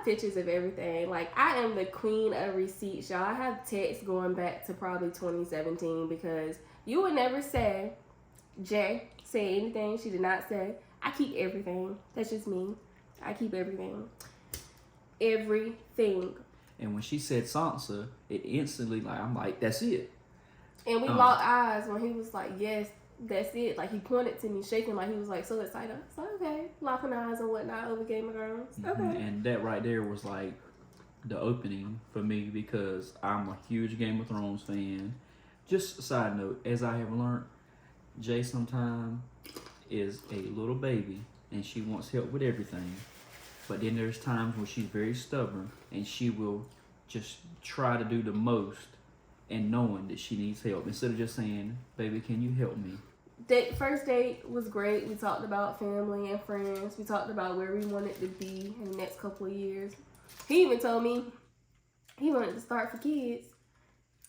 have pictures of everything. Like, I am the queen of receipts, y'all. I have texts going back to probably 2017 because you would never say, Jay, say anything she did not say. I keep everything. That's just me. I keep everything. Everything. And when she said Sansa, it instantly, like, I'm like, that's it. And we locked eyes when he was like, yes, that's it. Like, he pointed to me, shaking like he was like so excited. I was like, okay. Locking eyes and whatnot over Game of Thrones. Okay. And that right there was like the opening for me because I'm a huge Game of Thrones fan. Just a side note, as I have learned, Jay sometimes is a little baby and she wants help with everything. But then there's times when she's very stubborn and she will just try to do the most and knowing that she needs help instead of just saying, baby, can you help me? First date was great. We talked about family and friends. We talked about where we wanted to be in the next couple of years. He even told me he wanted to start for kids.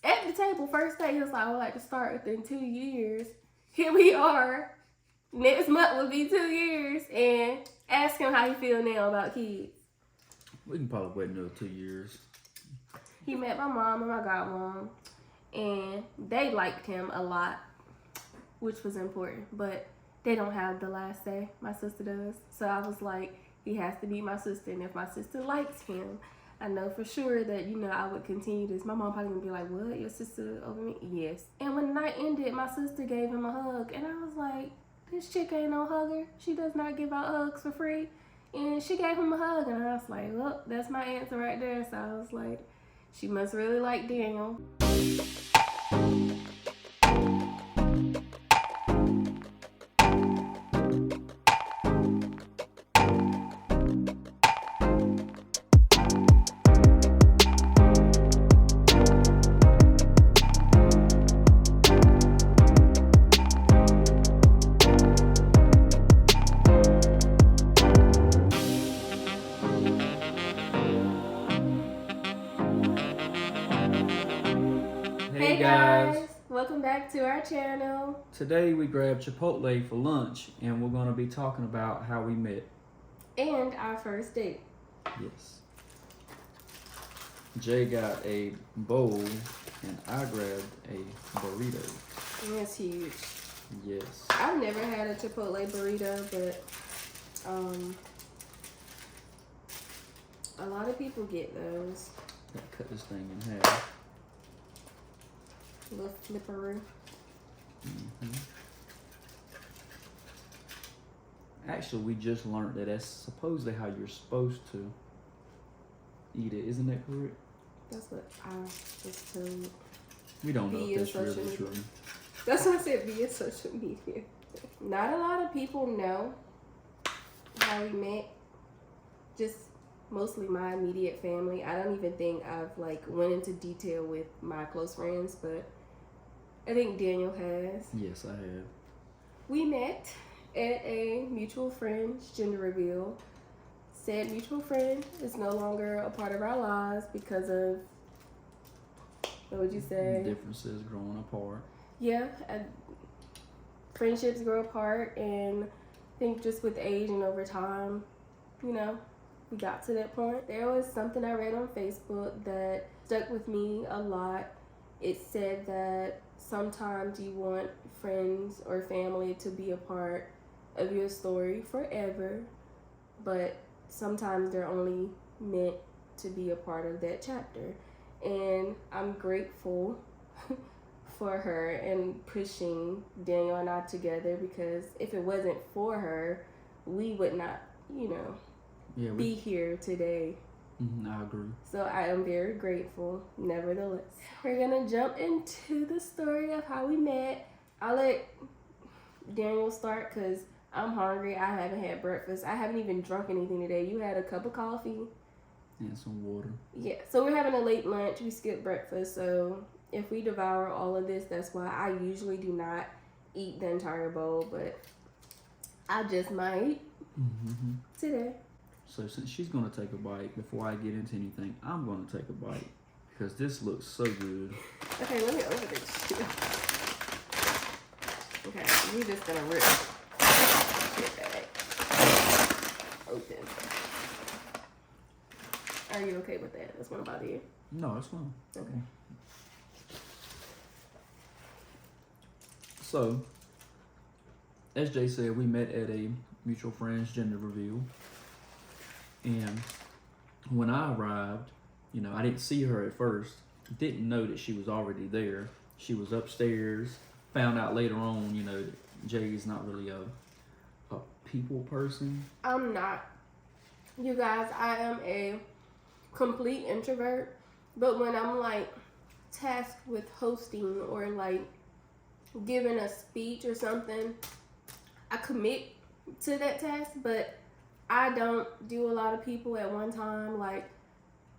At the table, first day, he was like, I would like to start within 2 years. Here we are. Next month will be 2 years. And ask him how he feel now about kids. We can probably wait another 2 years. He met my mom and my godmom. And they liked him a lot, which was important. But they don't have the last say. My sister does. So I was like, he has to be my sister. And if my sister likes him, I know for sure that, you know, I would continue this. My mom probably gonna be like, what? Your sister over me? Yes. And when the night ended, my sister gave him a hug. And I was like, this chick ain't no hugger. She does not give out hugs for free. And she gave him a hug. And I was like, well, that's my answer right there. So I was like, she must really like Daniel. Hey guys, welcome back to our channel. Today we grabbed Chipotle for lunch and we're going to be talking about how we met. And our first date. Yes. Jay got a bowl and I grabbed a burrito. That's huge. Yes. I've never had a Chipotle burrito, but a lot of people get those. Gotta cut this thing in half. A little flipperoo. Actually, we just learned that that's supposedly how you're supposed to eat it. Isn't that correct? That's what I was told. We don't know if that's really true. That's why I said via social media. Not a lot of people know how we met. Just mostly my immediate family. I don't even think I've went into detail with my close friends, but I think Daniel has. Yes, I have. We met at a mutual friend's gender reveal. Said mutual friend is no longer a part of our lives because of, what would you say? Differences growing apart. Yeah, friendships grow apart, and I think just with age and over time, you know, we got to that point. There was something I read on Facebook that stuck with me a lot. It said that sometimes you want friends or family to be a part of your story forever, but sometimes they're only meant to be a part of that chapter. And I'm grateful for her and pushing Daniel and I together, because if it wasn't for her, we would not, be here today. I agree. So I am very grateful, nevertheless. We're gonna jump into the story of how we met. I'll let Daniel start because I'm hungry. I haven't had breakfast. I haven't even drunk anything today. You had a cup of coffee. And some water. Yeah, so we're having a late lunch. We skipped breakfast, so if we devour all of this, that's why I usually do not eat the entire bowl, but I just might today. So since she's going to take a bite, before I get into anything, I'm going to take a bite because this looks so good. Okay, let me open this. Okay, we're just going to rip it back open. Are you okay with that? That's gonna bother you? No, it's fine. Okay. So, as Jay said, we met at a mutual friend's gender reveal. And when I arrived, you know, I didn't see her at first. Didn't know that she was already there. She was upstairs. Found out later on, you know, that Jay's not really a people person. I'm not. You guys, I am a complete introvert. But when I'm like tasked with hosting or like giving a speech or something, I commit to that task, but I don't do a lot of people at one time. Like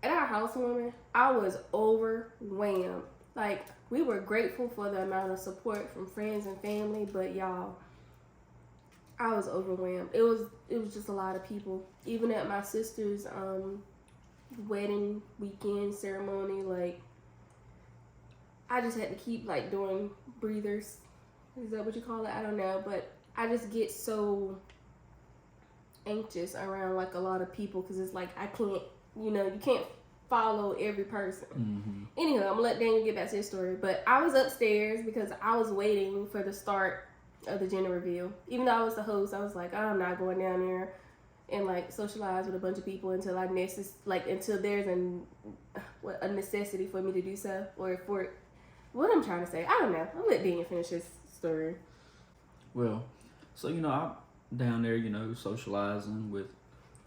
at our housewarming, I was overwhelmed. Like we were grateful for the amount of support from friends and family, but y'all, I was overwhelmed. It was just a lot of people. Even at my sister's wedding weekend ceremony, like I just had to keep like doing breathers. Is that what you call it? I don't know, but I just get so anxious around like a lot of people because it's like I can't, you know, you can't follow every person. Mm-hmm. Anyway, I'm gonna let Daniel get back to his story. But I was upstairs because I was waiting for the start of the gender reveal. Even though I was the host, I was like, I'm not going down there and like socialize with a bunch of people until until there's a necessity for me to do so, or for what I'm trying to say. I don't know. I'll let Daniel finish his story. Well, so, you know, I'm down there, you know, socializing with,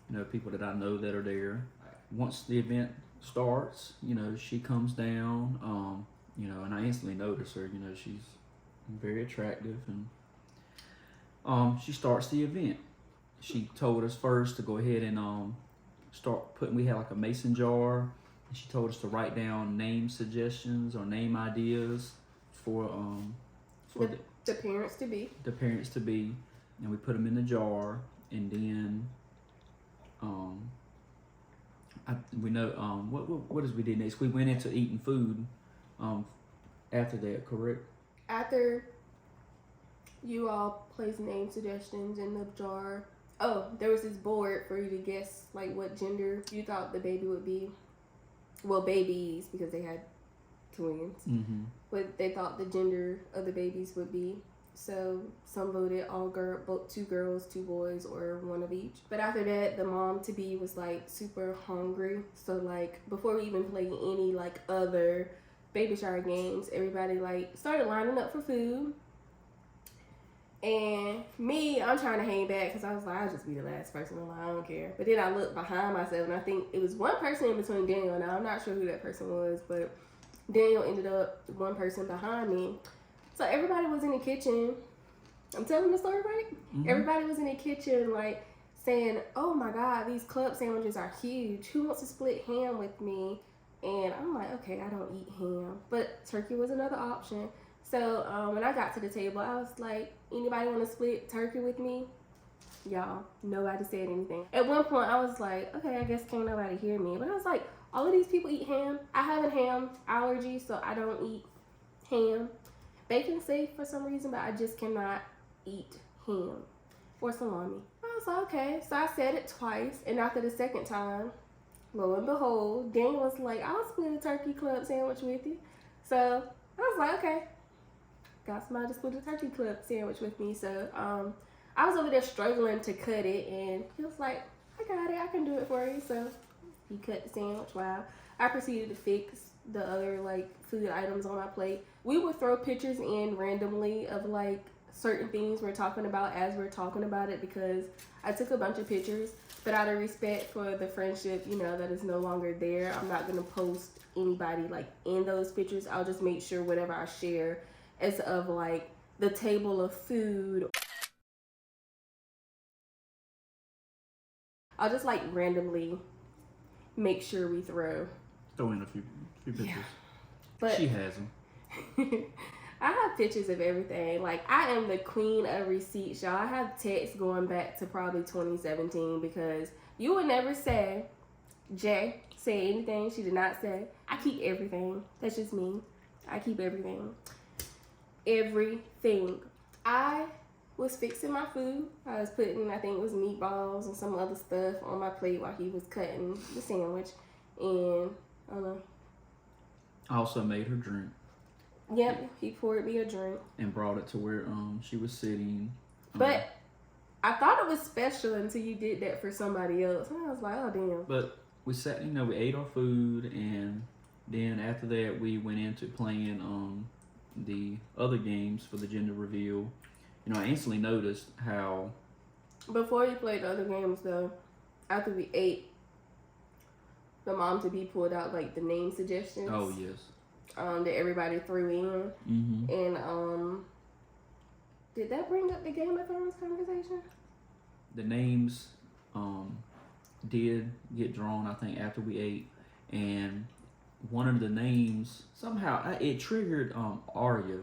you know, people that I know that are there. Once the event starts, you know, she comes down, you know, and I instantly notice her. You know, she's very attractive, and she starts the event. She told us first to go ahead and start putting. We had like a mason jar, and she told us to write down name suggestions or name ideas for the parents to be. The parents to be, and we put them in the jar, and then we know what we did next. We went into eating food after that, correct? After you all placed name suggestions in the jar. Oh, there was this board for you to guess like what gender you thought the baby would be. Well, babies, because they had twins. Mm-hmm. What they thought the gender of the babies would be. So some voted both 2 girls, 2 boys, or 1 of each. But after that, the mom to be was like super hungry. So like before we even played any like other baby shower games, everybody like started lining up for food. And me, I'm trying to hang back because I was like, I'll just be the last person in line. I don't care. But then I looked behind myself, and I think it was one person in between Daniel and I. I'm not sure who that person was, but Daniel ended up one person behind me. So everybody was in the kitchen. I'm telling the story right? Mm-hmm. Everybody was in the kitchen, like, saying, oh my God, these club sandwiches are huge. Who wants to split ham with me? And I'm like, okay, I don't eat ham. But turkey was another option. So when I got to the table, I was like, anybody want to split turkey with me? Y'all, nobody said anything. At one point, I was like, okay, I guess can't nobody hear me. But I was like, all of these people eat ham. I have a ham allergy, so I don't eat ham. Bacon's safe for some reason, but I just cannot eat ham or salami. I was like, okay. So I said it twice, and after the second time, lo and behold, Daniel was like, I'll split a turkey club sandwich with you. So I was like, okay. Got somebody to split a turkey club sandwich with me. So I was over there struggling to cut it, and he was like, I got it. I can do it for you. So he cut the sandwich while I proceeded to fix the other like food items on my plate. We would throw pictures in randomly of like certain things we're talking about as we're talking about it, because I took a bunch of pictures, but out of respect for the friendship, you know, that is no longer there, I'm not gonna post anybody like in those pictures. I'll just make sure whatever I share is of like the table of food. I'll just like randomly make sure we throw in a few pictures. Yeah. But she has them. I have pictures of everything. Like, I am the queen of receipts, y'all. I have texts going back to probably 2017, because you would never say, Jay, say anything she did not say. I keep everything. That's just me. I keep everything. Everything. I was fixing my food. I was putting, I think it was meatballs and some other stuff on my plate while he was cutting the sandwich. and I don't know. I also made her drink. Yep, he poured me a drink and brought it to where she was sitting. But I thought it was special until you did that for somebody else. And I was like, oh damn. But we sat, we ate our food, and then after that we went into playing the other games for the gender reveal. I instantly noticed how before we played the other games though, after we ate, the mom-to-be pulled out like the name suggestions. Oh yes. That everybody threw in. Mm-hmm. And did that bring up the Game of Thrones conversation? The names did get drawn, I think, after we ate, and one of the names somehow it triggered Arya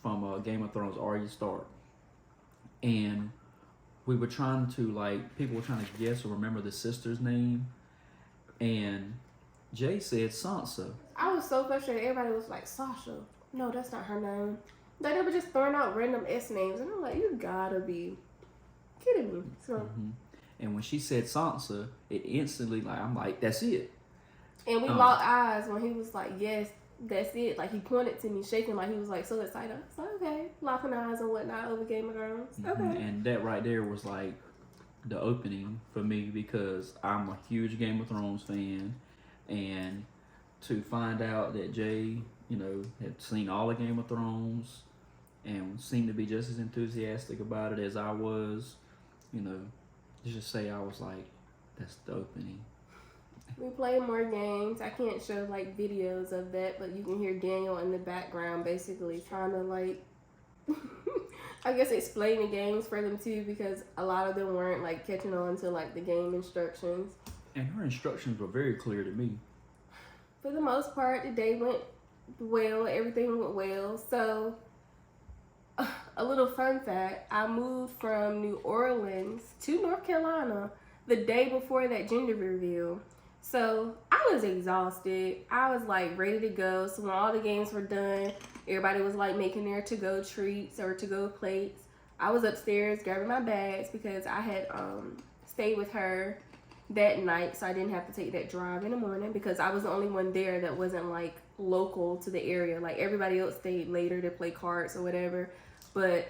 from Game of Thrones, Arya Stark, and we were trying to people were trying to guess or remember the sister's name, and Jay said Sansa. I was so frustrated. Everybody was like, Sasha. No, that's not her name. Like, they were just throwing out random S names. And I'm like, you gotta be kidding me. So, And when she said Sansa, it instantly, I'm like, that's it. And we locked eyes when he was like, yes, that's it. Like, he pointed to me, shaking like he was like so excited. I was like, okay. Locking eyes and whatnot over Game of Thrones. Okay. And that right there was like the opening for me, because I'm a huge Game of Thrones fan. And to find out that Jay, had seen all of Game of Thrones and seemed to be just as enthusiastic about it as I was, let's just say I was like, that's the opening. We played more games. I can't show videos of that, but you can hear Daniel in the background basically trying to I guess explain the games for them too, because a lot of them weren't catching on to the game instructions. And her instructions were very clear to me. For the most part, the day went well. Everything went well. So, a little fun fact, I moved from New Orleans to North Carolina the day before that gender reveal. So, I was exhausted. I was ready to go. So, when all the games were done, everybody was making their to-go treats or to-go plates. I was upstairs grabbing my bags because I had stayed with her that night, so I didn't have to take that drive in the morning, because I was the only one there that wasn't local to the area. Everybody else stayed later to play cards or whatever, but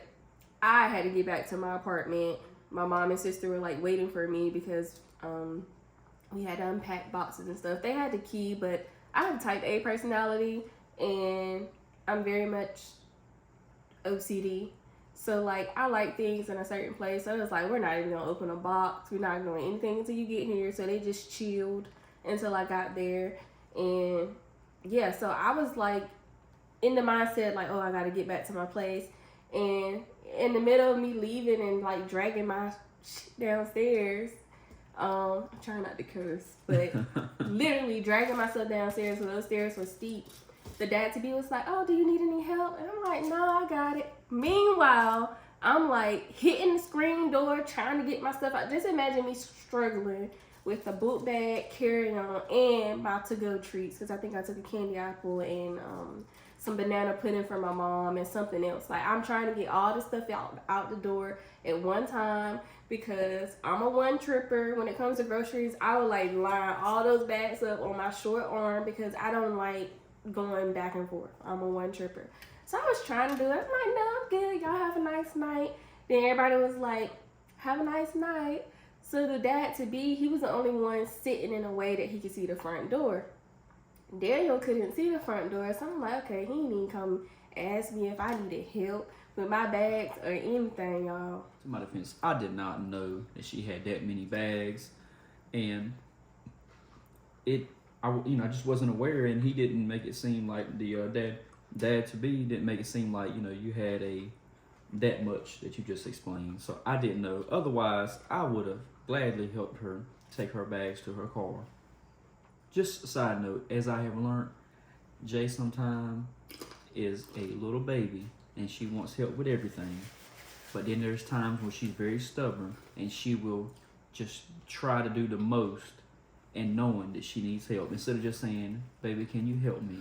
I had to get back to my apartment. My mom and sister were waiting for me because we had to unpack boxes and stuff. They had the key, but I have type A personality and I'm very much OCD. So, I like things in a certain place. So, it was we're not even going to open a box. We're not doing anything until you get here. So, they just chilled until I got there. And, yeah, so I was, in the mindset, oh, I got to get back to my place. And in the middle of me leaving and, dragging my shit downstairs, I'm trying not to curse, but literally dragging myself downstairs, so those stairs were steep. The dad-to-be was like, oh, do you need any help? And I'm like, no, I got it. Meanwhile, I'm hitting the screen door, trying to get my stuff out. Just imagine me struggling with a book bag, carrying on, and my to-go treats, because I think I took a candy apple and some banana pudding for my mom and something else. I'm trying to get all the stuff out the door at one time, because I'm a one tripper. When it comes to groceries, I would line all those bags up on my short arm, because I don't like going back and forth. I'm a one tripper. So I was trying to do it. I'm like, no, I'm good. Y'all have a nice night. Then everybody was like, have a nice night. So the dad-to-be, he was the only one sitting in a way that he could see the front door. Daniel couldn't see the front door. So I'm like, okay, he didn't even come ask me if I needed help with my bags or anything, y'all. To my defense, I did not know that she had that many bags. And I just wasn't aware, and he didn't make it seem like the dad-to-be didn't make it seem like, you had that much that you just explained. So I didn't know. Otherwise, I would have gladly helped her take her bags to her car. Just a side note, as I have learned, Jay sometimes is a little baby, and she wants help with everything. But then there's times when she's very stubborn, and she will just try to do the most, and knowing that she needs help, instead of just saying, baby, can you help me?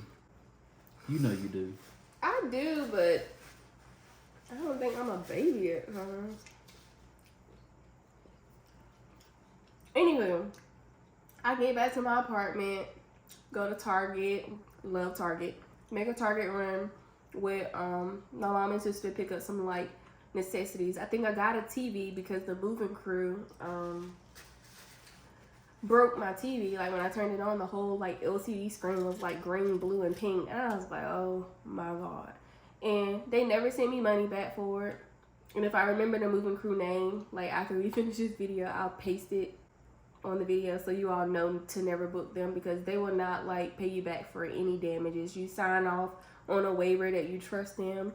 You know you do. I do, but I don't think I'm a baby at times. Anyway, I get back to my apartment. go to Target, love Target, make a Target run with my mom and sister, pick up some like necessities. I think I got a TV because the moving crew broke my TV. Like when I turned it on, the whole like LCD screen was like green, blue, and pink, and I was like, oh my god. And they never sent me money back for it. And if I remember the moving crew name, like after we finish this video, I'll paste it on the video so you all know to never book them, because they will not like pay you back for any damages. You sign off on a waiver that you trust them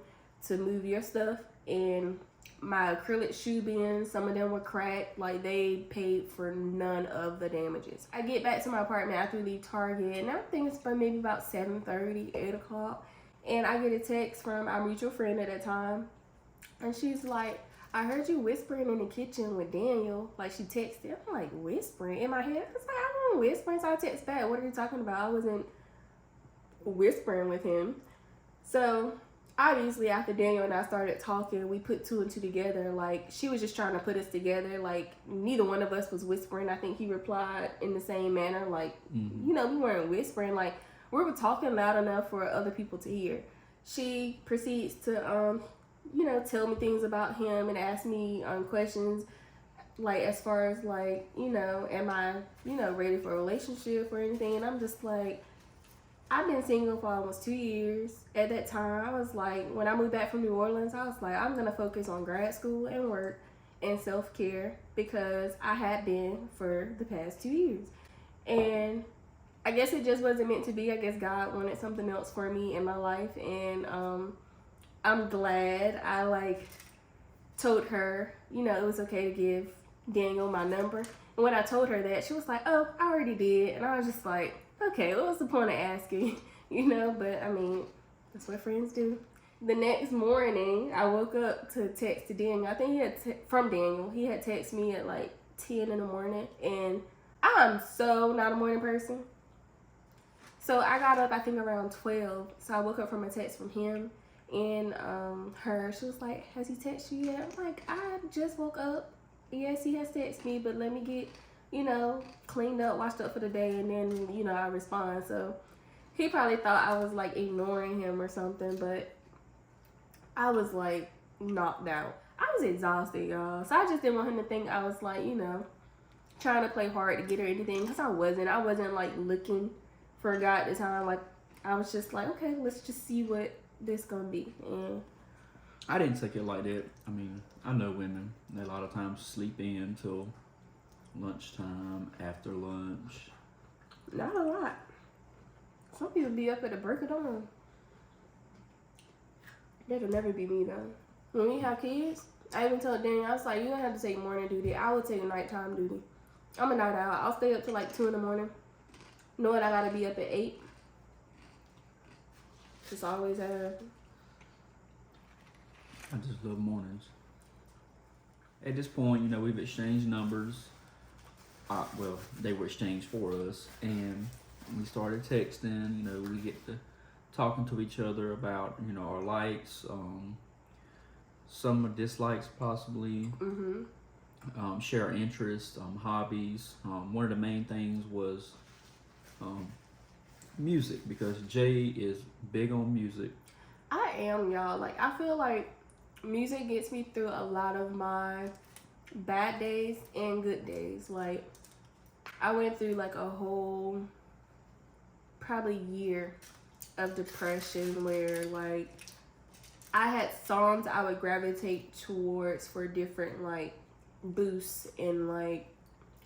to move your stuff. And my acrylic shoe bins, some of them were cracked. Like they paid for none of the damages. I get back to my apartment after we leave Target, and I think it's maybe about 7:30, 8 o'clock. And I get a text from our mutual friend at that time. And she's like, I heard you whispering in the kitchen with Daniel. Like she texted. I'm like, whispering? In my head, I was like, I wasn't whispering. So I text back, what are you talking about? I wasn't whispering with him. So obviously after Daniel and I started talking, we put two and two together. Like she was just trying to put us together. Like neither one of us was whispering. I think he replied in the same manner. Like, you know, we weren't whispering. Like we were talking loud enough for other people to hear. She proceeds to, you know, tell me things about him and ask me questions, like as far as like, you know, am I, you know, ready for a relationship or anything? And I'm just like, I've been single for almost 2 years. At that time, I was like, when I moved back from New Orleans, I was like, I'm gonna focus on grad school and work and self-care, because I had been for the past 2 years. And I guess it just wasn't meant to be. I guess God wanted something else for me in my life, and I'm glad I like told her, you know, it was okay to give Daniel my number. And when I told her that, she was like, oh, I already did. And I was just like, okay, what was the point of asking? You know, but I mean, that's what friends do. The next morning, I woke up to text to Daniel. I think he had, from Daniel, he had texted me at like 10 in the morning. And I'm so not a morning person. So I got up, I think around 12. So I woke up from a text from him. And her, she was like, has he texted you yet? I'm like, I just woke up. Yes, he has texted me, but let me get, you know, cleaned up, washed up for the day, and then, you know, I respond. So he probably thought I was like ignoring him or something, but I was like knocked out. I was exhausted, y'all. So I just didn't want him to think I was like, you know, trying to play hard to get her anything, because I wasn't like looking for a guy at the time. Like I was just like, okay, let's just see what this gonna be. And I didn't take it like that. I mean, I know women, they a lot of times sleep in till lunchtime, after lunch. Not a lot. Some people be up at the break of dawn. That'll never be me though. When we have kids, I even told Daniel, I was like, you don't have to take morning duty. I will take nighttime duty. I'm a night owl. I'll stay up till like 2 in the morning, knowing I gotta be up at 8. Just always have. I just love mornings. At this point, you know, we've exchanged numbers. Well, they were exchanged for us, and we started texting. You know, we get to talking to each other about, you know, our likes, some dislikes possibly, share our interests, hobbies. One of the main things was music, because Jay is big on music. I am, y'all. Like, I feel like music gets me through a lot of my bad days and good days. Like, I went through like a whole probably year of depression where like I had songs I would gravitate towards for different like boosts and like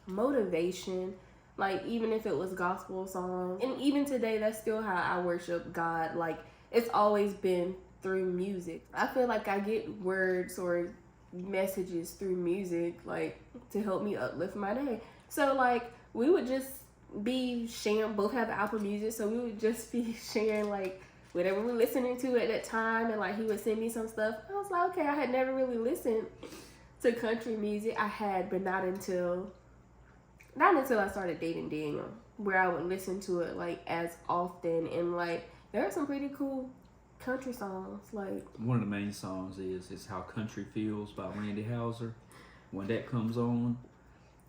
motivation. Like even if it was gospel songs, and even today that's still how I worship God. Like it's always been through music. I feel like I get words or messages through music like to help me uplift my day. So like we would just be sharing, both have Apple Music, so we would just be sharing like whatever we're listening to at that time, and like he would send me some stuff. I was like, okay, I had never really listened to country music. I had, but not until I started dating Daniel, where I would listen to it like as often. And like there are some pretty cool country songs. Like one of the main songs is How Country Feels by Randy Houser. When that comes on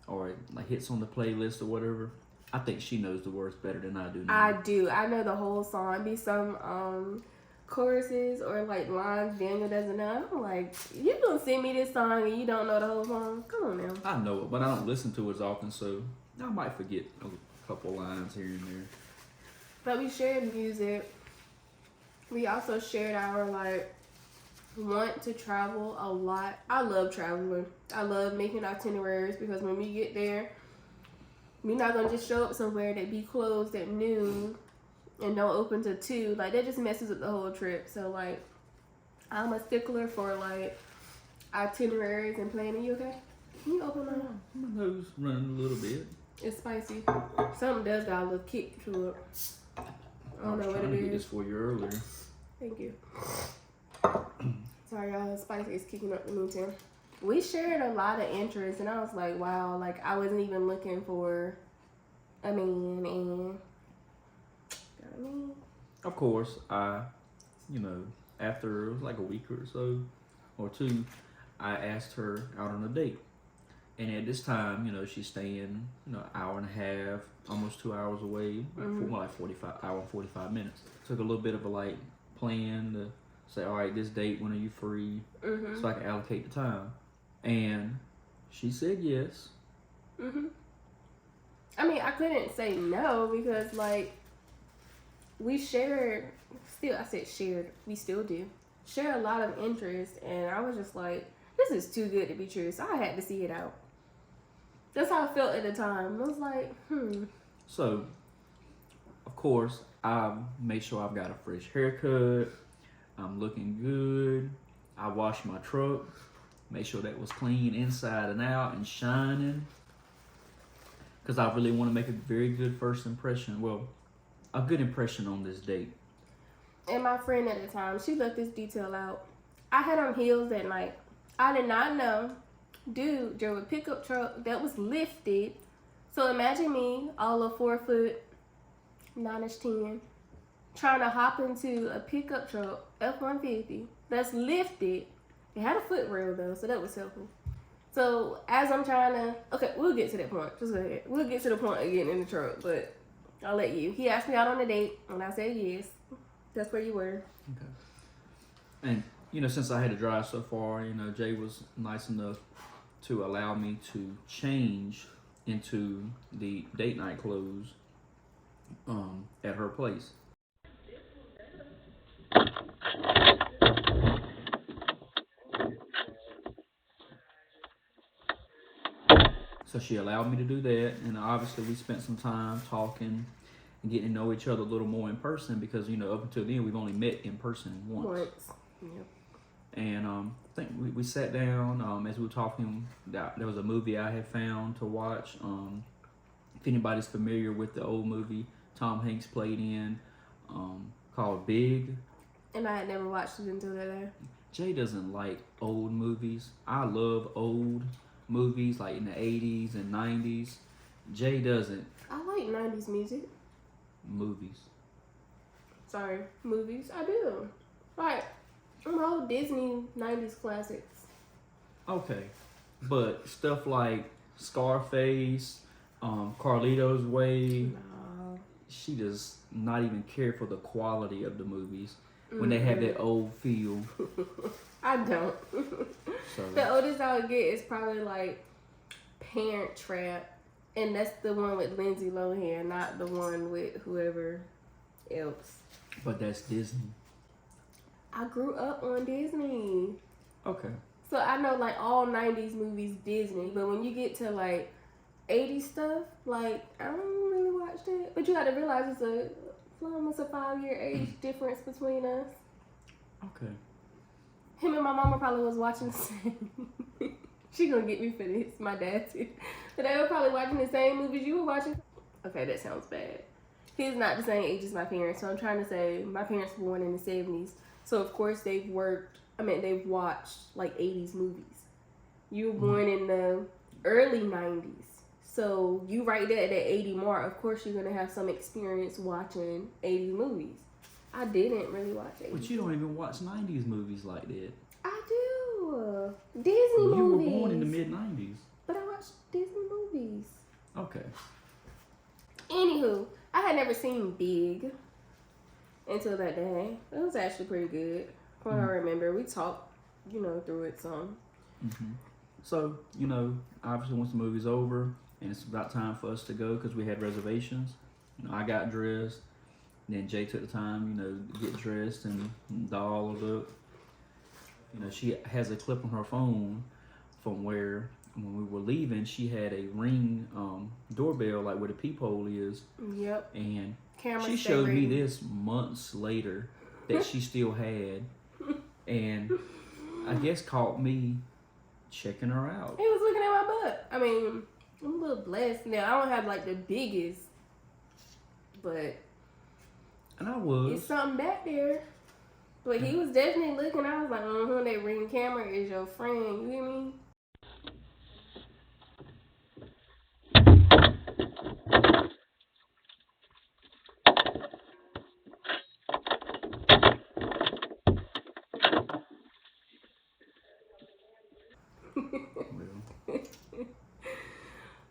or it like hits on the playlist or whatever, I think she knows the words better than I do now. I do. I know the whole song. Be some choruses or like lines Daniel doesn't know. I'm like, you gonna sing me this song and you don't know the whole song? Come on now. I know it, but I don't listen to it as often, so I might forget a couple lines here and there. But we shared music. We also shared our like want to travel a lot. I love traveling. I love making itineraries because when we get there, we're not gonna just show up somewhere that be closed at noon and don't open till 2. Like that just messes up the whole trip. So like I'm a stickler for like itineraries and planning. You okay? Can you open my mouth? My nose running a little bit. It's spicy. Something does got a little kick to it. I don't know what it I was trying to get is. this for you earlier. Thank you. Sorry, y'all. Spicy is kicking up the meantime. We shared a lot of interests, and I was like, wow, like I wasn't even looking for a man, and got a man. Of course, after it was like a week or so, or 2, I asked her out on a date. And at this time, she's staying, an hour and a half, almost 2 hours away, more like 45 minutes. Took a little bit of a like plan to say, all right, this date, when are you free? So I can allocate the time. And she said yes. I mean, I couldn't say no because like we shared. Still, I said shared. We still do share a lot of interests, and I was just like, this is too good to be true. So I had to see it out. That's how I felt at the time. I was like, So, of course, I made sure I've got a fresh haircut. I'm looking good. I washed my truck. Made sure that was clean inside and out and shining. Because I really want to make a very good first impression. Well, a good impression on this date. And my friend at the time, she left this detail out. I had on heels that night. I did not know. Dude drove a pickup truck that was lifted. So imagine me, all of 4 foot, 9-ish 10, trying to hop into a pickup truck, F-150, that's lifted. It had a foot rail though, so that was helpful. So as I'm trying to, okay, we'll get to that point. Just go ahead. We'll get to the point of getting in the truck, but I'll let you. He asked me out on a date, and I said yes. That's where you were. Okay. And since I had to drive so far, Jay was nice enough to allow me to change into the date night clothes at her place. So she allowed me to do that, and obviously we spent some time talking and getting to know each other a little more in person because up until then we've only met in person once. Yep. And I think we sat down as we were talking. There was a movie I had found to watch. If anybody's familiar with the old movie Tom Hanks played in, called Big. And I had never watched it until that day. Jay doesn't like old movies. I love old movies like in the 80s and 90s. Jay doesn't. I like 90s music. Movies. Sorry, movies. I do. Like, old Disney 90s classics. Okay. But stuff like Scarface, Carlito's Way, No. she does not even care for the quality of the movies when they have that old feel. I don't. So The oldest I would get is probably like Parent Trap. And that's the one with Lindsay Lohan, not the one with whoever else. But that's Disney. I grew up on Disney. Okay. So I know like all 90s movies Disney. But when you get to like 80s stuff, like I don't really watch that. But you gotta realize it's almost a 5-year age difference between us. Okay. Him and my mama probably was watching the same. She gonna get me for this, my dad too. But they were probably watching the same movies you were watching. Okay, that sounds bad. He's not the same age as my parents, so I'm trying to say my parents were born in the 70s. So of course they've watched like 80s movies. You were born in the early 90s. So you right there at that 80 mark, of course you're gonna have some experience watching 80s movies. I didn't really watch 80s. But you don't even watch 90s movies like that. I do. Disney movies. You were born in the mid-90s. But I watch Disney movies. Okay. Anywho, I had never seen Big until that day. It was actually pretty good. From what I remember, we talked, through it some. Mm-hmm. So, obviously once the movie's over and it's about time for us to go because we had reservations, I got dressed. Then Jay took the time, to get dressed and dolled up. She has a clip on her phone from where when we were leaving, she had a Ring doorbell, like where the peephole is. Yep. And Camera she showed me this months later that she still had. And I guess caught me checking her out. He was looking at my butt. I mean, I'm a little blessed now. I don't have like the biggest, but And I was. it's something back there. But he was definitely looking. I was like, that Ring camera is your friend. You hear me?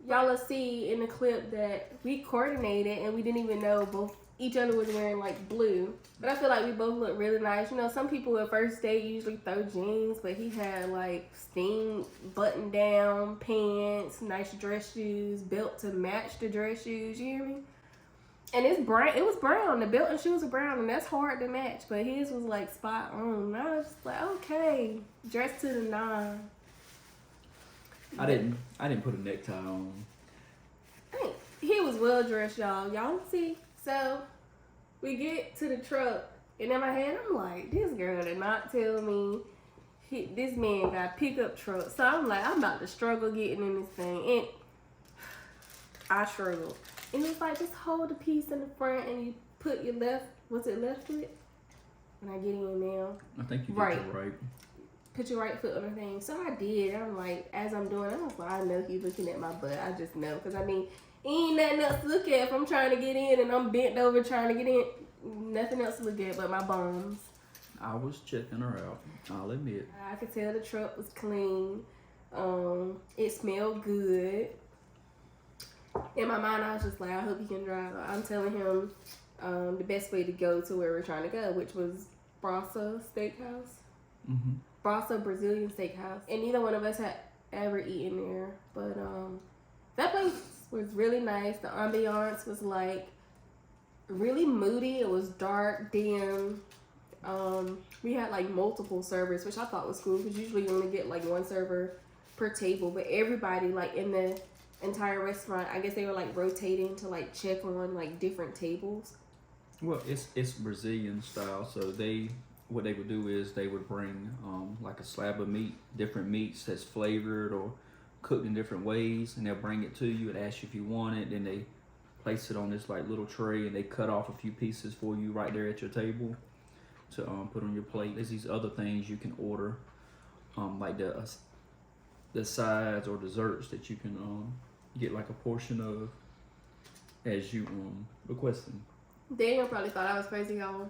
Y'all will see in the clip that we coordinated and we didn't even know both each other was wearing like blue. But I feel like we both look really nice. Some people at first date usually throw jeans, but he had like Sting button down pants, nice dress shoes, belt to match the dress shoes. You hear me? And it's brown. It was brown. The belt and shoes are brown, and that's hard to match. But his was like spot on. I was just like, okay, dressed to the nine. I didn't put a necktie on. He was well dressed, y'all. Y'all see. So we get to the truck, and in my head, I'm like, this girl did not tell me this man got a pickup truck. So I'm like, I'm about to struggle getting in this thing, and I struggled. And it's like, just hold the piece in the front, and you put your left foot? When I get in now, I think you did right. it right. Put your right foot on the thing. So I did. I'm like, as I'm doing it, I was like, I know he's looking at my butt. I just know. Because, I mean, ain't nothing else to look at if I'm trying to get in and I'm bent over trying to get in. Nothing else to look at but my bones. I was checking her out, I'll admit. I could tell the truck was clean. It smelled good. In my mind, I was just like, I hope he can drive. I'm telling him the best way to go to where we're trying to go, which was Brasa Steakhouse. Mm-hmm. Brasa Brazilian Steakhouse. And neither one of us had ever eaten there. But that place was really nice. The ambiance was like really moody. It was dark, dim. We had like multiple servers, which I thought was cool because usually you only get like one server per table. But everybody like in the entire restaurant, I guess they were like rotating to like check on like different tables. Well, it's Brazilian style, so what they would do is they would bring like a slab of meat, different meats that's flavored or cooked in different ways, and they'll bring it to you and ask you if you want it. Then they place it on this like little tray, and they cut off a few pieces for you right there at your table to put on your plate. There's these other things you can order, like the sides or desserts that you can get like a portion of as you requesting. Daniel probably thought I was crazy, y'all.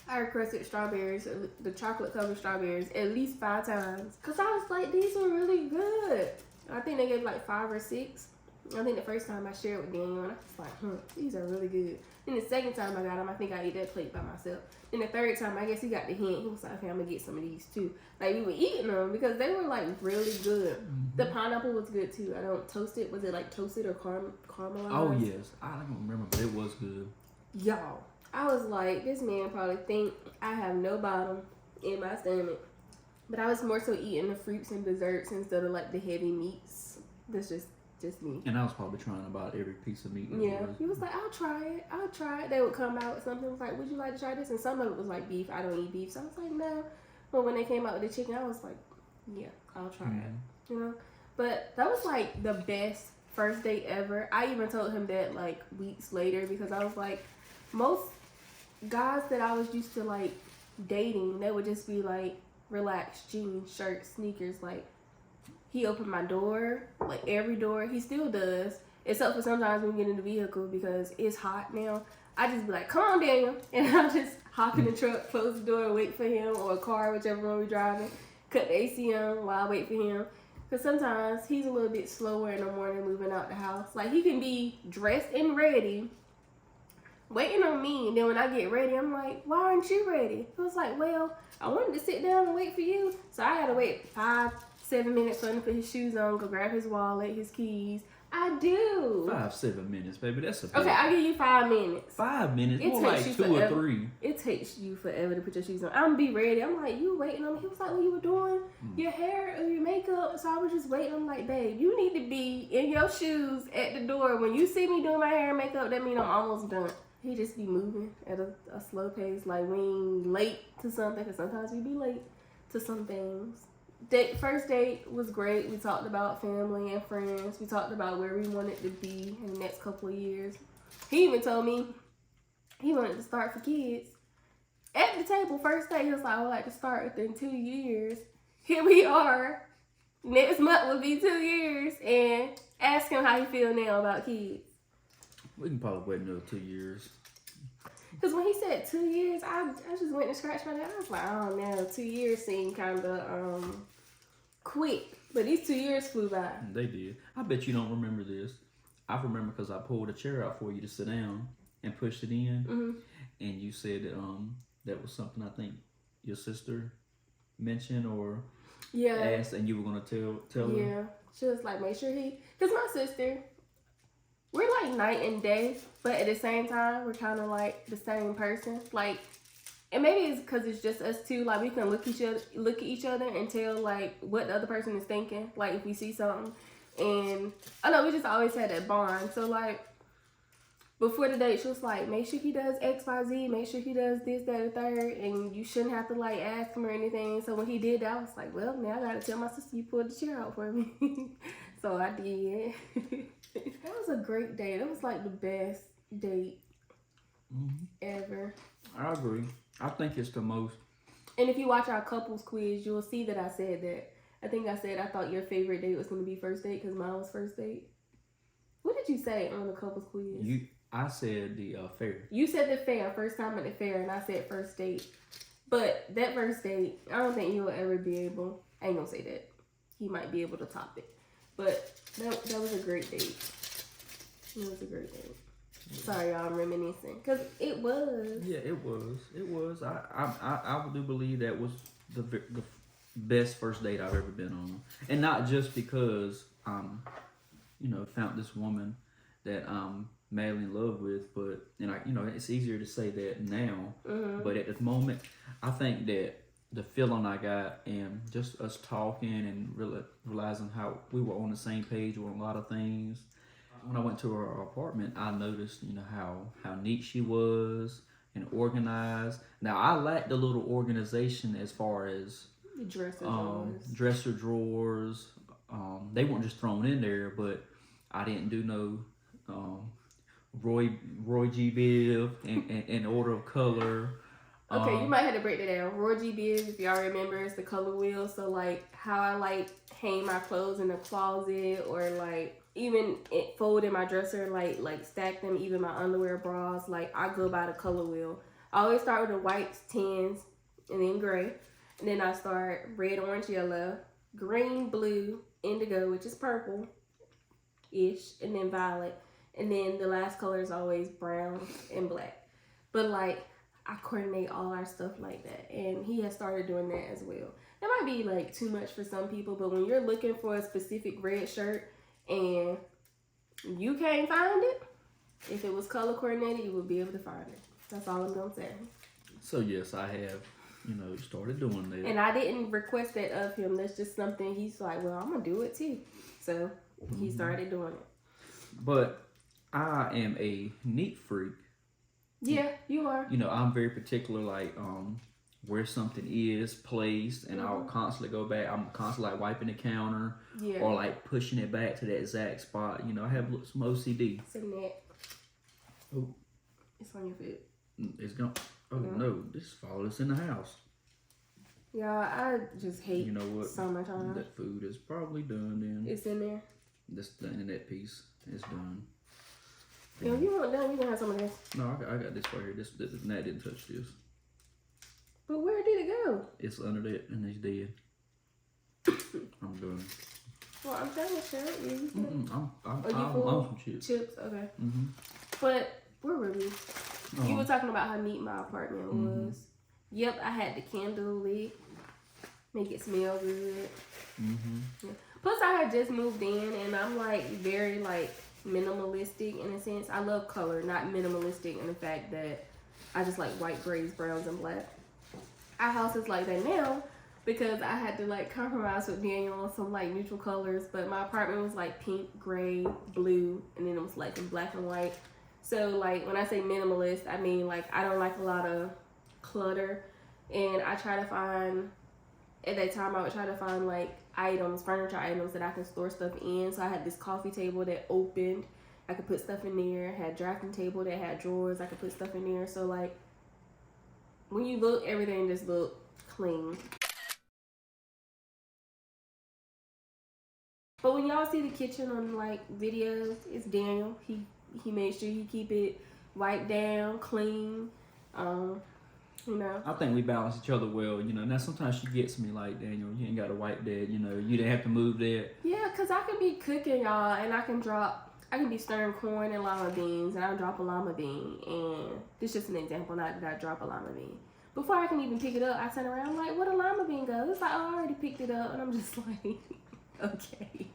I requested strawberries, the chocolate covered strawberries, at least 5 times. Because I was like, these are really good. I think they gave like 5 or 6. I think the first time I shared with Daniel, and I was like, these are really good. Then the second time I got them, I think I ate that plate by myself. Then the third time, I guess he got the hint. He was like, okay, I'm going to get some of these too. Like, we were eating them because they were like really good. Mm-hmm. The pineapple was good too. I don't toast it. Was it like toasted or caramelized? Oh, yes. I don't remember, but it was good. Y'all, I was like, this man probably think I have no bottom in my stomach. But I was more so eating the fruits and desserts instead of like the heavy meats. That's just me. And I was probably trying about every piece of meat. Yeah, he was like, I'll try it. They would come out with something, was like, would you like to try this? And some of it was like beef. I don't eat beef. So I was like, no. But when they came out with the chicken, I was like, yeah, I'll try it. But that was like the best first date ever. I even told him that like weeks later because I was like, most guys that I was used to like dating, they would just be like relaxed jeans, shirts, sneakers. Like, he opened my door, like every door. He still does, except for sometimes when we get in the vehicle because it's hot now. I just be like, come on, Daniel. And I'll just hop in the truck, close the door, wait for him, or a car, whichever one we're driving. Cut the AC on while I wait for him. Because sometimes he's a little bit slower in the morning moving out the house. Like, he can be dressed and ready, waiting on me. And then when I get ready, I'm like, why aren't you ready? He was like, well, I wanted to sit down and wait for you. So I had to wait 5-7 minutes for him to put his shoes on, go grab his wallet, his keys. I do. 5-7 minutes, baby. That's a bit. Okay, I'll give you 5 minutes. 5 minutes? It More takes like you 2 or forever. 3. It takes you forever to put your shoes on. I'm be ready. I'm like, you waiting on me? He was like, well, you were doing your hair or your makeup. So I was just waiting. I'm like, babe, you need to be in your shoes at the door. When you see me doing my hair and makeup, that means I'm almost done. He just be moving at a slow pace. Like, we ain't late to something, because sometimes we be late to some things. First date was great. We talked about family and friends. We talked about where we wanted to be in the next couple of years. He even told me he wanted to start for kids. At the table, first day, he was like, I would like to start within 2 years. Here we are. Next month will be 2 years. And ask him how he feel now about kids. We can probably wait another 2 years. Because when he said 2 years, I just went and scratched my head. I was like, I don't know. 2 years seemed kind of quick. But these 2 years flew by. They did. I bet you don't remember this. I remember because I pulled a chair out for you to sit down and pushed it in. Mm-hmm. And you said that was something I think your sister mentioned or asked, and you were going to tell her. Yeah. She was like, make sure he... Because my sister... We're like night and day, but at the same time, we're kind of like the same person. Like, and maybe it's because it's just us two. Like, we can look at each other and tell like what the other person is thinking. Like, if we see something, and I know we just always had that bond. So like, before the date, she was like, make sure he does X, Y, Z. Make sure he does this, that, and third. And you shouldn't have to like ask him or anything. So when he did that, I was like, well, now I gotta tell my sister you pulled the chair out for me. So I did. That was a great date. It was like the best date ever. I agree. I think it's the most. And if you watch our couples quiz, you'll see that I said that. I think I said I thought your favorite date was going to be first date because mine was first date. What did you say on the couples quiz? I said the fair. You said the fair, first time at the fair, and I said first date. But that first date, I don't think you'll ever be able. I ain't gonna say that. He might be able to top it. But that was a great date. It was a great date. Sorry, y'all, I'm reminiscing. Because it was. Yeah, it was. It was. I do believe that was the best first date I've ever been on. And not just because, found this woman that I'm madly in love with, but, it's easier to say that now. Mm-hmm. But at the moment, I think that the feeling I got and just us talking and realizing how we were on the same page on a lot of things. When I went to her apartment, I noticed, how neat she was and organized. Now, I lacked a little organization as far as dresser drawers. They weren't just thrown in there, but I didn't do no Roy G. Biv in order of color. Okay, you might have to break that down. Roy G. Biv, if y'all remember, is the color wheel. So, like, how I, like, hang my clothes in the closet or, like, even fold in my dresser, like stack them, even my underwear, bras. Like, I go by the color wheel. I always start with the whites, tans, and then gray. And then I start red, orange, yellow, green, blue, indigo, which is purple-ish, and then violet. And then the last color is always brown and black. But, like, I coordinate all our stuff like that. And he has started doing that as well. That might be, like, too much for some people. But when you're looking for a specific red shirt and you can't find it, if it was color coordinated, you would be able to find it. That's all I'm going to say. So, yes, I have, started doing that. And I didn't request that of him. That's just something he's like, well, I'm going to do it too. So, he started doing it. But I am a neat freak. Yeah, you are. I'm very particular, like, where something is placed, and I'll constantly go back. I'm constantly, like, wiping the counter or, like, pushing it back to that exact spot. I have some OCD. It's in that. Oh. It's on your foot. It's gone. Oh, no. This fall is in the house. Yeah, I just hate what? summertime. That food is probably done then. It's in there. This thing in that piece is done. You want that? We gonna have some of this. No, I got this right here. This Nat didn't touch this. But where did it go? It's under that, and he's dead. I'm done. Well, I'm trying to share it. You I'm full? on some chips. Chips, okay. Mm-hmm. But where were we? You were talking about how neat my apartment was. Yep, I had the candle lit, make it smell good. Yeah. Plus, I had just moved in, and I'm like very like minimalistic in a sense. I love color, not minimalistic in the fact that I just like white, grays, browns, and black. Our house is like that now because I had to like compromise with Daniel on some like neutral colors, but my apartment was like pink, gray, blue, and then it was like in black and white. So like when I say minimalist, I mean like I don't like a lot of clutter, and I try to find, at that time I would try to find like items, furniture items that I can store stuff in. So I had this coffee table that opened, I could put stuff in there. I had a drafting table that had drawers, I could put stuff in there. So like when you look, everything just look clean. But when y'all see the kitchen on like videos, it's Daniel. He made sure he keep it wiped down, clean. You know. I think we balance each other well, you know. Now sometimes she gets me like, Daniel, you ain't got to wipe that, you know, you didn't have to move that. Yeah, cause I can be cooking, y'all, and I can be stirring corn and lima beans, and I'll drop a lima bean, and this is just an example, not that I drop a lima bean. Before I can even pick it up, I turn around, I'm like, where'd a lima bean go? It's like, oh, I already picked it up, and I'm just like, okay.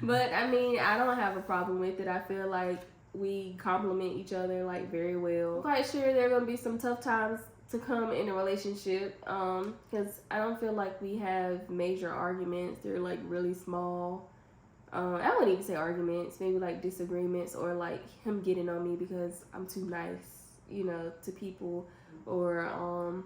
But I mean, I don't have a problem with it. I feel like we complement each other like very well. I'm quite sure there are gonna be some tough times to come in a relationship, because I don't feel like we have major arguments. They're like really small. I wouldn't even say arguments, maybe like disagreements, or like him getting on me because I'm too nice, you know, to people, or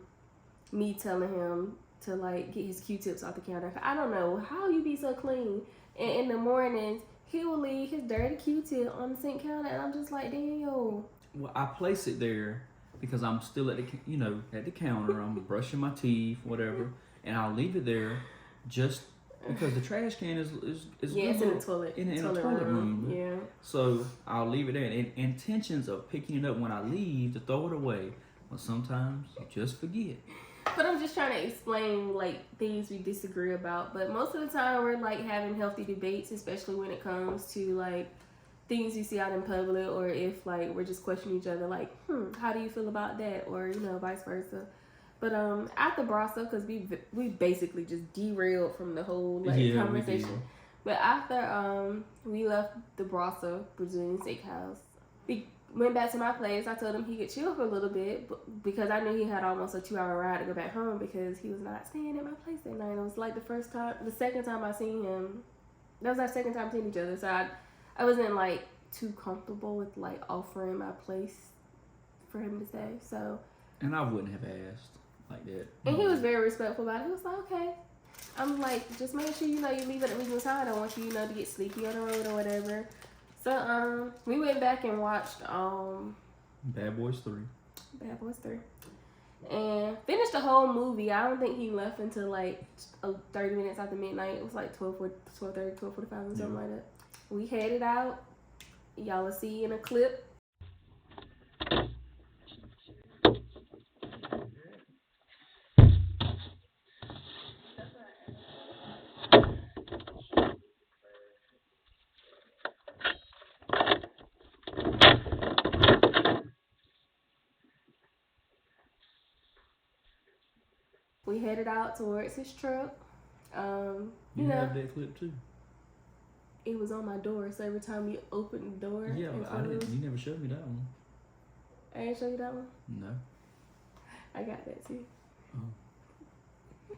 me telling him to like get his Q-tips off the counter. I don't know how you be so clean, and in the mornings he will leave his dirty Q-tip on the sink counter, and I'm just like, Daniel. Well, I place it there because I'm still at the counter. I'm brushing my teeth, whatever, and I'll leave it there just because the trash can is yeah, it's in the toilet. In a toilet room. Yeah. So I'll leave it there. And intentions of picking it up when I leave to throw it away. But sometimes you just forget. But I'm just trying to explain like things we disagree about. But most of the time we're like having healthy debates, especially when it comes to like things you see out in public, or if like we're just questioning each other, like, how do you feel about that, or you know, vice versa. But after Brasa, because we basically just derailed from the whole like conversation. But after we left the Brasa Brazilian Steakhouse, we went back to my place. I told him he could chill for a little bit, because I knew he had almost a 2-hour ride to go back home because he was not staying at my place that night. It was like the second time I seen him. That was our second time seeing each other. So I wasn't like too comfortable with like offering my place for him to stay. So. And I wouldn't have asked like that. And he was very respectful about it. He was like, okay. I'm like, just make sure you know you leave at a reasonable time. I don't want you, to get sleepy on the road or whatever. So we went back and watched Bad Boys 3. Bad Boys 3. And finished the whole movie. I don't think he left until like 30 minutes after midnight. It was like 12:30, 12:45 or something like that. We headed out. Y'all will see in a clip. We headed out towards his truck. You know, have that clip too. It was on my door, so every time you open the door, yeah, but I didn't. You never showed me that one. I ain't show you that one. No. I got that too. Oh.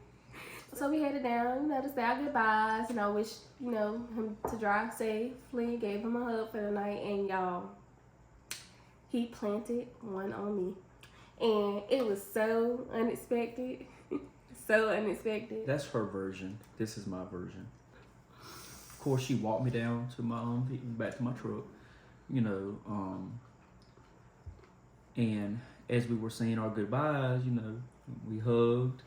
So we headed down, to say our goodbyes, and I wish him to drive safely. Gave him a hug for the night, and y'all, he planted one on me, and it was so unexpected. So unexpected. That's her version. This is my version. Of course, she walked me down to my back to my truck, and as we were saying our goodbyes, we hugged,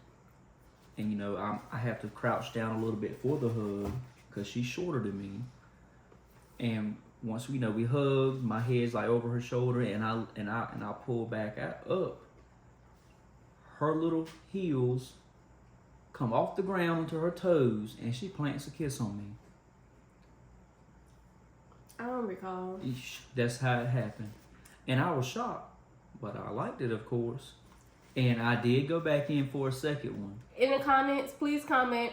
and I have to crouch down a little bit for the hug because she's shorter than me. And once we hugged, my head's like over her shoulder, and I pull back up. Her little heels come off the ground onto her toes, and she plants a kiss on me. I don't recall. That's how it happened. And I was shocked, but I liked it, of course. And I did go back in for a second one. In the comments, please comment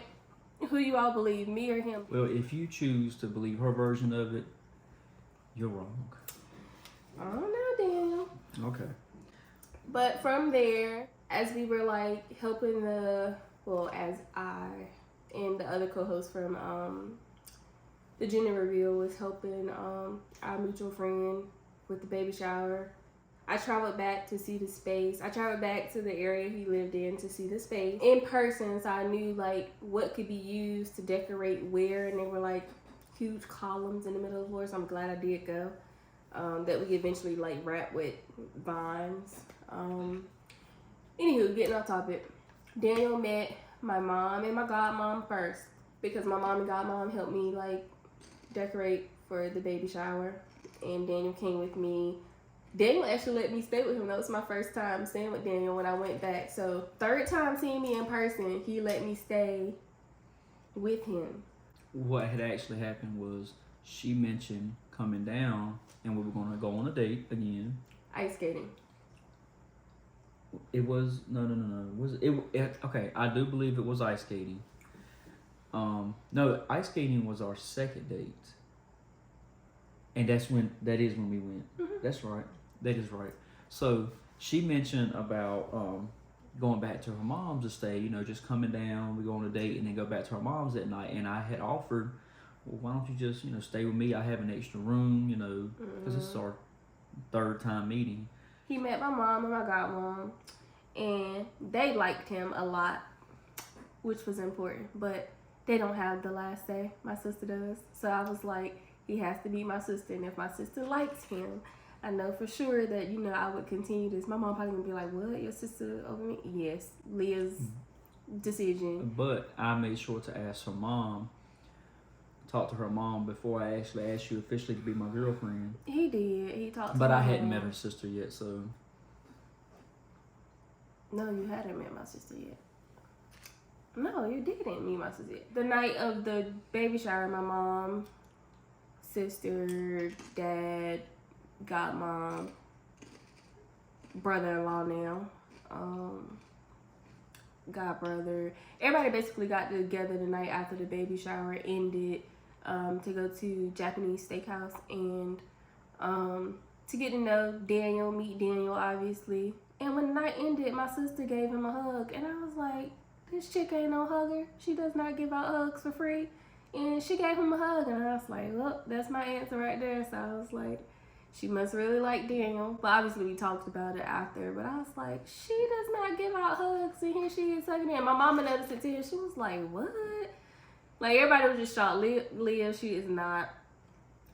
who you all believe, me or him. Well, if you choose to believe her version of it, you're wrong. I don't know, Daniel. Okay. But from there, as we were like helping as I and the other co-host from the gender reveal was helping our mutual friend with the baby shower, I traveled back to see the space. I traveled back to the area he lived in to see the space in person, so I knew like what could be used to decorate where, and there were like huge columns in the middle of the floor, so I'm glad I did go. That we eventually like wrapped with vines. Anywho, getting off topic. Daniel met my mom and my godmom first because my mom and godmom helped me like decorate for the baby shower, and Daniel came with me. Daniel actually let me stay with him. That was my first time staying with Daniel when I went back. So third time seeing me in person, he let me stay with him. What had actually happened was she mentioned coming down and we were going to go on a date again. Ice skating. It was no. Was it okay? I do believe it was ice skating. No, ice skating was our second date, and that is when we went. Mm-hmm. That's right. That is right. So she mentioned about going back to her mom's to stay. You know, just coming down. We go on a date and then go back to her mom's that night. And I had offered, well, why don't you just stay with me? I have an extra room. Because this is our third time meeting. He met my mom and my godmom, and they liked him a lot, which was important. But they don't have the last say. My sister does. So I was like, he has to be my sister, and if my sister likes him, I know for sure that, I would continue this. My mom probably gonna be like, what? Your sister over me? Yes. Leah's decision. But I made sure to ask her mom, talk to her mom before I actually asked you officially to be my girlfriend. He did. He talked to But her I hadn't mom. met her sister yet, so. No, you hadn't met my sister yet. No, you didn't meet my sister yet. The night of the baby shower, my mom, sister, dad, godmom, brother-in-law now, godbrother, everybody basically got together the night after the baby shower ended to go to Japanese steakhouse and to get to know Daniel, meet Daniel obviously. And when the night ended, my sister gave him a hug, and I was like, this chick ain't no hugger. She does not give out hugs for free. And she gave him a hug, and I was like, well, that's my answer right there. So I was like, she must really like Daniel. But obviously we talked about it after. But I was like, she does not give out hugs, and here she is hugging him. My mama noticed it too. She was like, what? Like, everybody was just shocked. Leah, she is not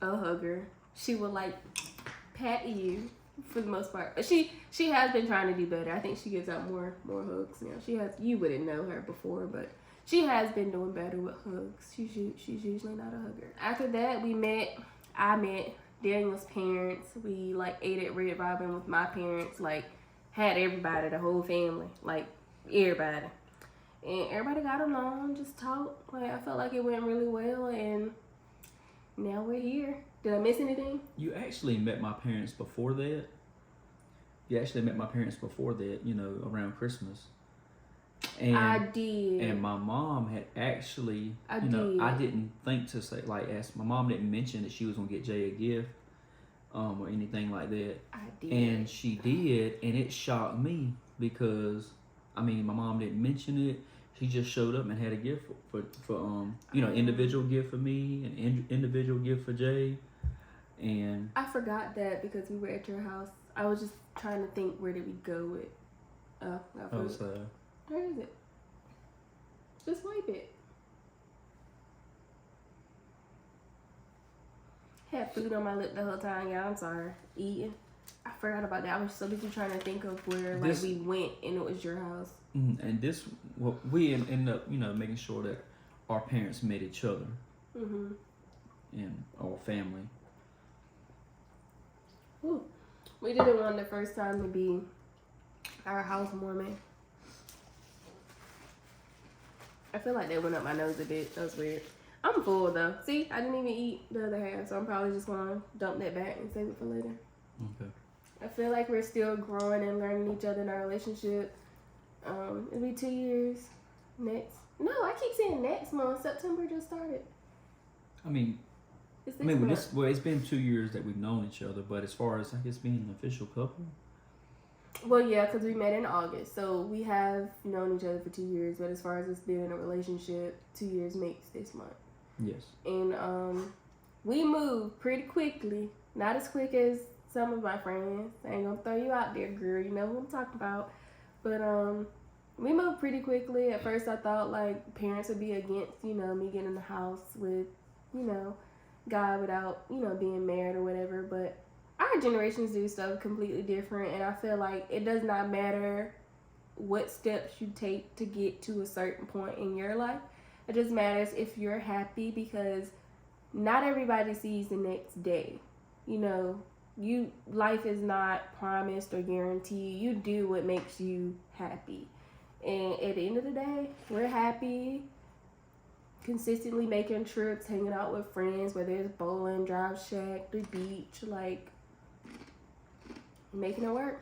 a hugger. She will, like, pat you for the most part. But she has been trying to do better. I think she gives out more hugs now. You wouldn't know her before, but she has been doing better with hugs. She's usually not a hugger. After that, I met Daniel's parents. We like ate at Red Robin with my parents, like had everybody, the whole family, like everybody. And everybody got along, just talked. Like, I felt like it went really well, and now we're here. Did I miss anything? You actually met my parents before that. Around Christmas. And I did. And my mom had actually, I didn't think to say, my mom didn't mention that she was going to get Jay a gift or anything like that. I did. And she did, and it shocked me because, my mom didn't mention it. She just showed up and had a gift for individual gift for me, an individual gift for Jay. And I forgot that because we were at your house. I was just trying to think, where did we go with? Where is it? Just wipe it. Had food on my lip the whole time, y'all. I'm sorry. Eating. I forgot about that. I was so busy trying to think of where we went, and it was your house. And we ended up, making sure that our parents met each other. Mm-hmm. And our family. Ooh. We didn't want the first time to be our housewarming. I feel like that went up my nose a bit. That was weird. I'm full though. See, I didn't even eat the other half, so I'm probably just gonna dump that back and save it for later. Okay. I feel like we're still growing and learning each other in our relationship. It'll be 2 years next. No, I keep saying next month. September just started. I mean, It's this month. it's been 2 years that we've known each other, but as far as I guess being an official couple, Well, yeah, because we met in August, so we have known each other for 2 years. But as far as us being in a relationship, 2 years makes this month. yes. And we moved pretty quickly. Not as quick as some of my friends. I ain't gonna throw you out there, girl. You know what I'm talking about. But we moved pretty quickly. At first, I thought like parents would be against, me getting in the house with, guy without, being married or whatever. But our generations do stuff completely different, and I feel like it does not matter what steps you take to get to a certain point in your life. It just matters if you're happy, because not everybody sees the next day. Life is not promised or guaranteed. You do what makes you happy. And at the end of the day, we're happy, consistently making trips, hanging out with friends, whether it's bowling, drive shack, the beach, like making it work.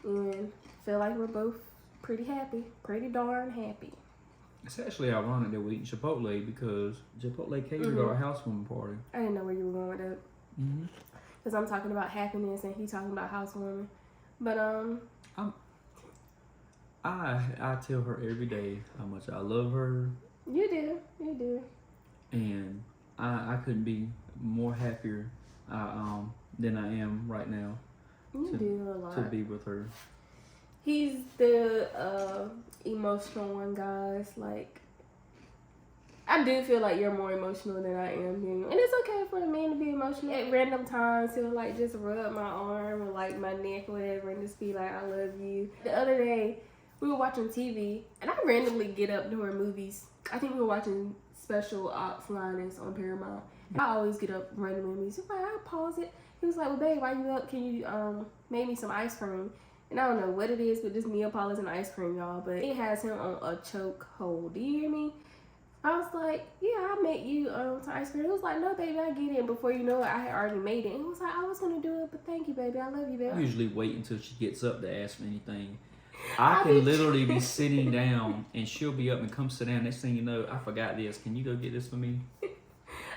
And feel like we're both pretty happy, pretty darn happy. It's actually ironic that we eat Chipotle because Chipotle catered our housewarming party. I didn't know where you were going with that. Mm-hmm. Because I'm talking about happiness and he talking about housewarming. But I tell her every day how much I love her. You do. And I couldn't be more happier than I am right now. You do a lot. To be with her. He's the emotional one, guys. Like, I do feel like you're more emotional than I am. And it's okay for a man to be emotional. At random times, he'll like just rub my arm or like my neck or whatever and just be like, I love you. The other day, we were watching TV and I randomly get up during movies. I think we were watching Special Ops Linus on Paramount. I always get up randomly. So I pause it. He was like, well, babe, why you up? Can you make me some ice cream? And I don't know what it is with this Neapolitan ice cream, y'all, but it has him on a choke hold. Do you hear me? I was like, yeah, I make you some ice cream. He was like, no, baby, I get it. Before you know it, I had already made it. And he was like, I was going to do it, but thank you, baby. I love you, baby. I usually wait until she gets up to ask for anything. I can literally be sitting down and she'll be up and come sit down. Next thing you know, I forgot this. Can you go get this for me?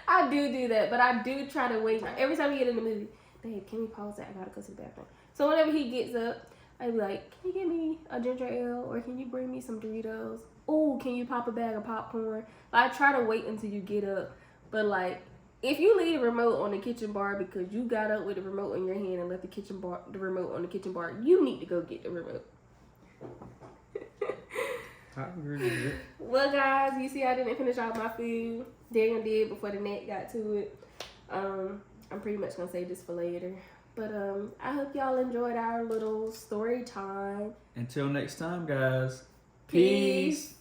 I do that, but I do try to wait. Every time we get in the movie, babe, can we pause that? I gotta go to the bathroom. So whenever he gets up, I be like, can you get me a ginger ale or can you bring me some Doritos? Oh, can you pop a bag of popcorn? Like, I try to wait until you get up. But like, if you leave the remote on the kitchen bar because you got up with the remote in your hand and left the remote on the kitchen bar, you need to go get the remote. I agree with it. Well, guys, you see I didn't finish out my food. Daniel did before the net got to it. I'm pretty much gonna save this for later. But I hope y'all enjoyed our little story time. Until next time, guys. Peace.